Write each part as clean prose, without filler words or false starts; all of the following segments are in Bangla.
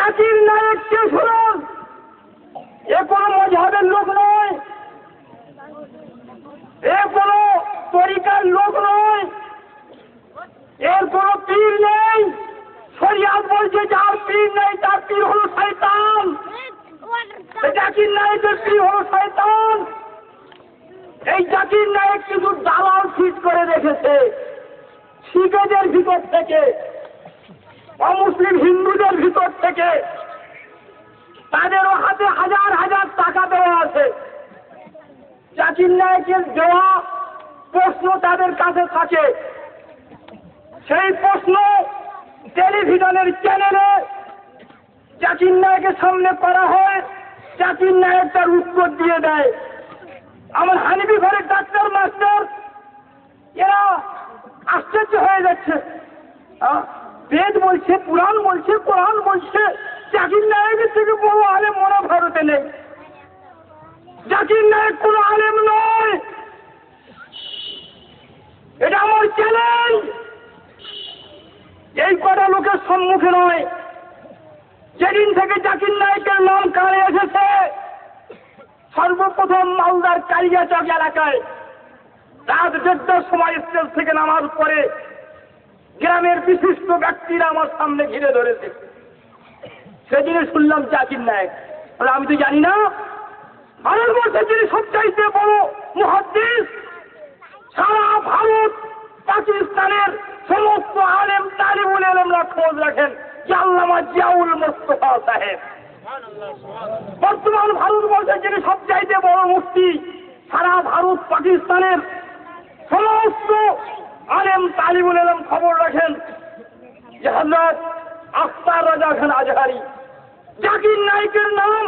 জাকির নায়েক কে শুনুন, এ কোনো মজহাবের লোক নয়, এ কোনো তরিকার লোক নয়, এর কোনো পীর নেই। শরিয়াত বলছে যার পীর নেই তার পীর হলো শয়তান। জাকির নায়েকের পীর হলো শয়তান। এই জাকির নায়েক কিছু দালাল ফিট করে রেখেছে শিখেদের ভিতর থেকে, অমুসলিম হিন্দুদের ভিতর থেকে। তাদেরও হাতে হাজার হাজার টাকা দেওয়া আছে। জাকির নায়েকের দেওয়া প্রশ্ন তাদের কাছে থাকে, সেই প্রশ্ন টেলিভিশনের চ্যানেলে জাকির নায়েকের সামনে করা হয়। জাকির নায়েক তার উত্তর দিয়ে দেয়। আমার হানিফি ঘরের ডাক্তার মাস্টার এরা আশ্চর্য হয়ে যাচ্ছে। বেদ বলছে, পুরাণ বলছে, কোরআন বলছে, জাকির নায়েকের থেকে বড় আলেম মনে ভারতে নেই। জাকির নায়েক কোনো আলেম নয়, এটা আমার চ্যালেঞ্জ। এই কটা লোকের সম্মুখে নয়। যেদিন থেকে জাকির নায়েকের নাম কানে এসেছে, সর্বপ্রথম মালদার কালিয়াচক এলাকায় রাত 1:30টার সময় স্টেজ থেকে নামার পরে গ্রামের বিশিষ্ট ব্যক্তিরা আমার সামনে ঘিরে ধরেছে। সেদিনে শুনলাম জাকির নায়েক। আমি তো জানি না ভারতবর্ষের যিনি সবচাইতে বড় মুহাদ্দিস, সারা ভারত পাকিস্তানের সমস্ত আলেম তালিবুল ইলমরা খোঁজ রাখেন যে আল্লামা জিয়াউল মুস্তাফা সাহেব। বর্তমান ভারতবর্ষের যিনি সবচাইতে বড় মুফতি, সারা ভারত পাকিস্তানের সমস্ত আলেম তালিবুল ইলম খবর রাখেন যে হযরত আখতার রাজা খান আজহারি। জাকির নায়েকের নাম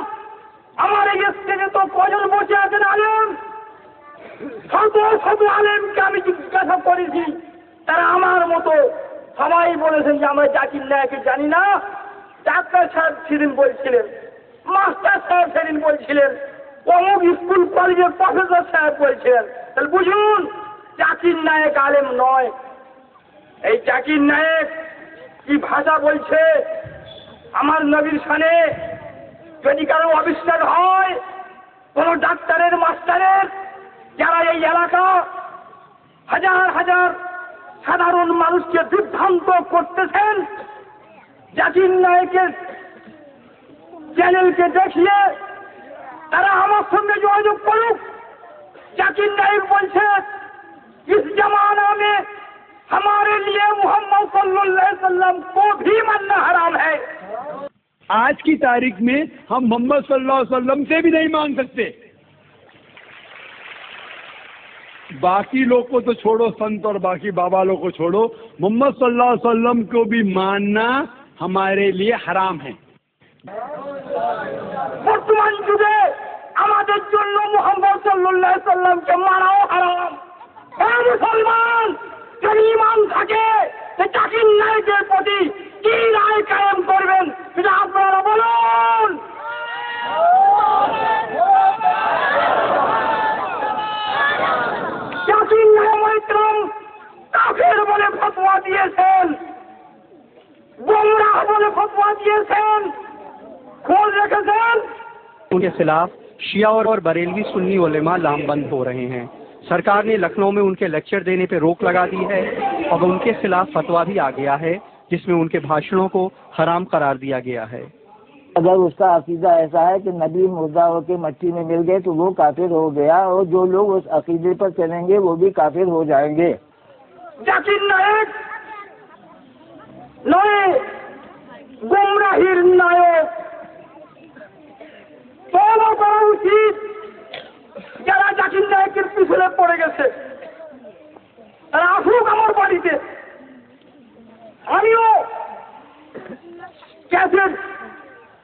আমার এই স্টেজে তো কজন বসে আছেন আলেম, শত শত আলেমকে আমি জিজ্ঞাসা করেছি, তারা আমার মতো সবাই বলেছেন যে আমরা জাকির নায়েককে জানি না। ডাক্তার সাহেব সেদিন বলছিলেন, মাস্টার সাহেব সেদিন বলছিলেন, অমুক স্কুল কলেজের প্রফেসর সাহেব বলছিলেন। তাহলে বুঝুন জাকির নায়েক আলেম নয়। এই জাকির নায়েক কি ভাষা বলছে আমার নবীর শানে। যদি কারো অবিশ্বাস হয়, কোন ডাক্তারের মাস্টারের, যারা এই এলাকা হাজার হাজার সাধারণ মানুষকে বিভ্রান্ত করতেছেন, জাকির নায়েকের চ্যানেলকে দেখিয়ে তারা আমার সঙ্গে যোগাযোগ করুক। জাকির नायक बोलছে इस जमाना में हमारे लिए मोहम्मद सल्लल्लाहु अलैहि वसल्लम को भी मानना हराम है। आज की तारीख में हम मोहम्मद सल्लल्लाहु अलैहि वसल्लम से भी नहीं मान सकते। बाकी लोग को तो छोड़ो, संत और बाकी बाबा लोग को छोड़ो, मोहम्मद सल्लल्लाहु अलैहि वसल्लम को भी मानना हमारे लिए हराम है। বর্তমান যুগে আমাদের জন্য মুহাম্মদ সাল্লাল্লাহু আলাইহি সাল্লামকে মানাও হারাম। এই মুসলমান যদি ঈমান থাকে যে জাকির নায়েকের প্রতি কি রায় কায়েম করবেন সেটা আপনারা বলুন। জাকির নায়েক কাফের বলে ফতোয়া দিয়েছেন, গোমরাহ বলে ফতোয়া দিয়েছেন, खोज रखें। उनके खिलाफ शिया और बरेलवी सुन्नी उलेमा लामबंद हो रहे हैं। सरकार ने लखनऊ में उनके लेक्चर देने पर रोक लगा दी है और उनके खिलाफ फतवा भी आ गया है जिसमें उनके भाषणों को हराम करार दिया गया है। अगर उसका अकीदा ऐसा है कि नबी मुर्दा होकर मट्टी में मिल गए तो वो काफिर हो गया, और जो लोग उस अकीदे पर चलेंगे वो भी काफिर हो जाएंगे। জাকির নায়েক নয়, গুমরাহির নায়ক। তওবা করা উচিত যারা জাকির নায়েকের পিছনে পড়ে গেছে, তারা আসুক আমার বাড়িতে। আমিও ক্যাসেট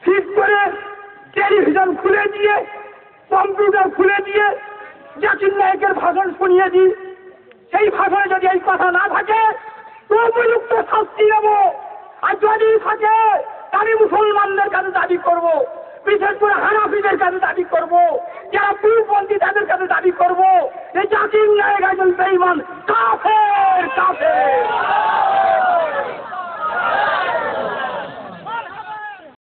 ফিট করে টেলিভিশন খুলে দিয়ে কম্পিউটার খুলে দিয়ে জাকির নায়েকের ভাষণ শুনিয়ে দিই। সেই ভাষণে যদি এই কথা না থাকে তো উপযুক্ত শাস্তি নেব, আর যদি থাকে আমি মুসলমানদের কাছে দাবি করব, বিশেষ করে হানাফিদের কাছে দাবি করব, যারা পীরপন্থী তাদের কাছে দাবি করব যে জাকির নায়েক একজন বেঈমান, কাফের কাফের।